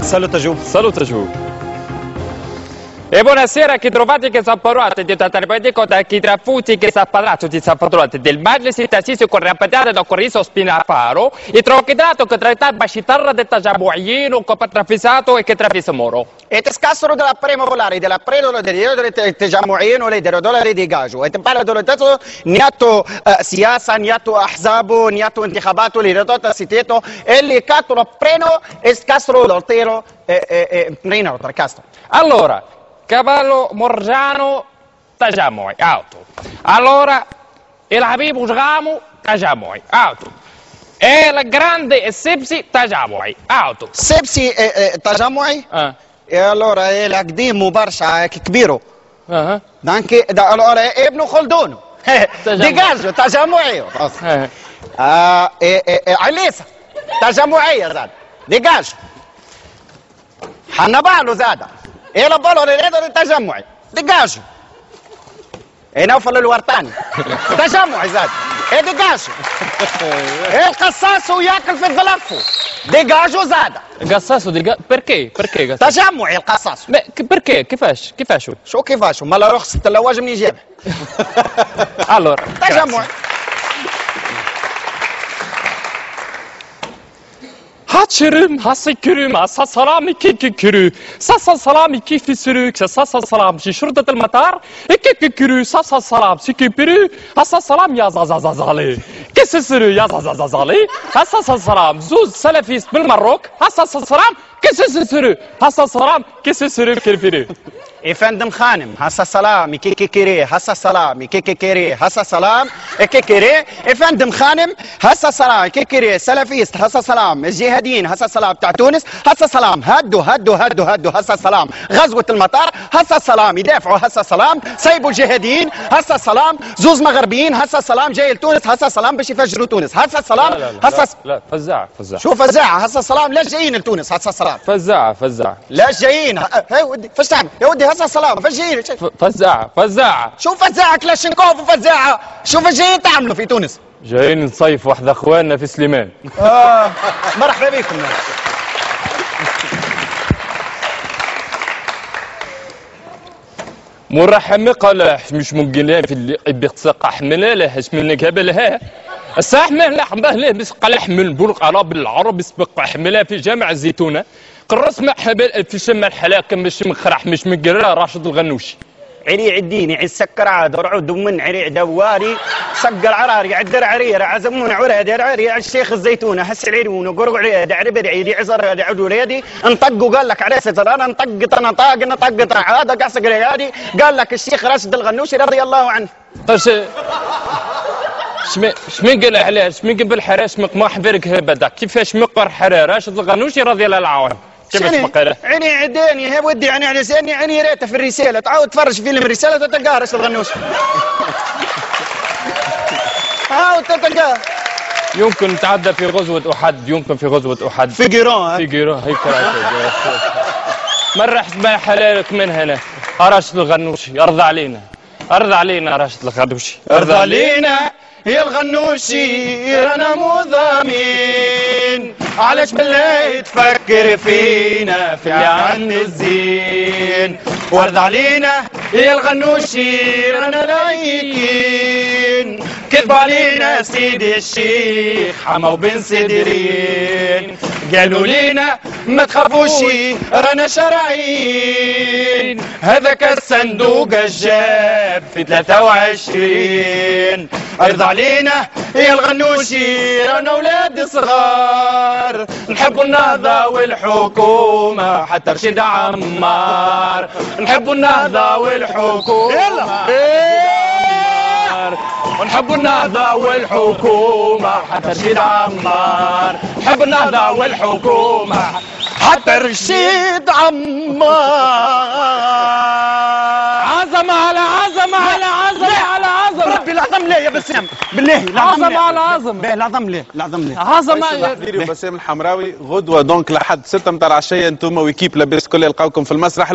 Saluta giù. Saluta giù. E buonasera, chi trovate che sapparuate di Tatarpedico da chi trafuti che sapparazzo di sapparuate del Majlis Tasisi con rapidare da Corriso Spinafaro e trochidato che tratta bascitarra del Tajabuino che patrafisato e che trafisa moro. E ti scassano della prima volare, della preda del Tajamuino e del dollari di gaggio. E ti parla del testo, niato siyasa, niato ahzabu, niato intikhabato, li redota siteto, e li catto preno e scassano del tero e preno per castro. Allora, cavallo morgiano Tajamoy, auto. Allora, il Habibu Sgamu Tajamoy, auto. E la grande Sepsi Tajamoy, auto. Sepsi Tajamoy? E allora è l'Aqdim Barsha كبيره. allora ابن خلدون ديجاجو تجمعي عليسه تجمعيه زاد ديجاج حنبالو زاد ايه لبالو التجمعي ديجاجو ايه نوفل الورطاني تجمعي زاد ايه ديجاجو ايه القصاص وياكل في الظلف ديجاجو زاد قصاص perché قصاص تجمعي القصاص perché كيفاش شو كيفاش مالا رخصة اللواجم منين يجيبها allora تجمعي Haçırım, hasıkürüm, sasalami kikikürü, sasalami kifisürük, sasalam şişurdat المطار, kikikürü, sasalam sikipürü, sasalam yazazazazali, kesisürü yazazazazali, sasalam zuz salafist بالمروك, sasalam kesisürü, sasalam kesisürü kirfiri. Efendim hanım, hassa salam, kikikiri, hassa salam, kikikiri, hassa salam, kikikiri. Efendim hanım, hassa salam, kikikiri, salafist, hassa salam, الجهاديين, hassa salam بتاع تونس, hassa salam, هدوا, hassa salam, غزوة المطار, hassa salam, يدافعوا, hassa salam, سيبوا الجهاديين, hassa salam, زوز مغربيين, hassa salam, جاي لتونس, hassa salam باش يفجروا تونس, hassa salam, لا فزاعة شو فزاعة, hassa salam, لا جايين لتونس, hassa salam. فزاعة لا جايين, هاي ودي, فاش تعمل؟ يا ودي هسه السلام فجير فزاعة شو فزاعة كلاشينكوف وفزاعة شو جايين تعملوا في تونس؟ جايين نصيف واحد اخواننا في سليمان. مرحبا بكم. مرحبا قال مش ممكن في اللي بيتسقى حمله اسمنا قبلها الساحمه لحمه له بسقى لحم البرق على بالعرب يسبق حمله في جامع الزيتونه قرص محبل في شمال الحلاقه مش مخرح مش مقرا راشد الغنوشي عري عديني عي سكر عاد رعود من عري دواري سقر عراري عدر عرير عزمون عراد عري الشيخ الزيتونه هس العيرون وقرق عريد عربري عيدي عزر عدو ريدي انطقوا قال لك عريس انا انطقت انا طاق نطقت هذا قصق ريادي قال لك الشيخ راشد الغنوشي رضي الله عنه. شمين قال عليه شمين قبل حراش ما حفرك هبدا كيفاش مقر حراره راشد الغنوشي رضي الله عنه كيفاش مقاله عيني عداني هي ودي يعني على زيني عيني ريته في الرساله تعاود تفرج فيلم الرساله تلقاه راشد الغنوشي عاود تلقاه يمكن تعدى في غزوه احد فيجيرون هيك مرة حسب حلالك من هنا راشد الغنوشي ارضى علينا راشد الغنوشي ارضى علينا يا الغنوشي رانا مضامين علاش بالله تفكر فينا في عن الزين وارض علينا يا الغنوشي رانا لايكين كذب علينا سيدي الشيخ حما وبن سدرين قالوا لينا ما تخافوش رانا شراعين هذاك الصندوق الجاب في 23 ارض علينا يا الغنوشي رانا ولاد صغار نحبوا النهضة والحكومة حتى رشيد عمار نحبوا النهضة والحكومة ونحبوا النهضة والحكومة حتى رشيد عمار نحبوا النهضة والحكومة حتى رشيد عمار عظمة على عظمة على عظمة على عظمة ربي العظم ليه يا بسام بالله عظمة على عظمة العظم ليه عظمة بسام الحمراوي غدوة دونك لحد 6 متاع العشية انتم ويكيب لاباس كل يلقاوكم في المسرح.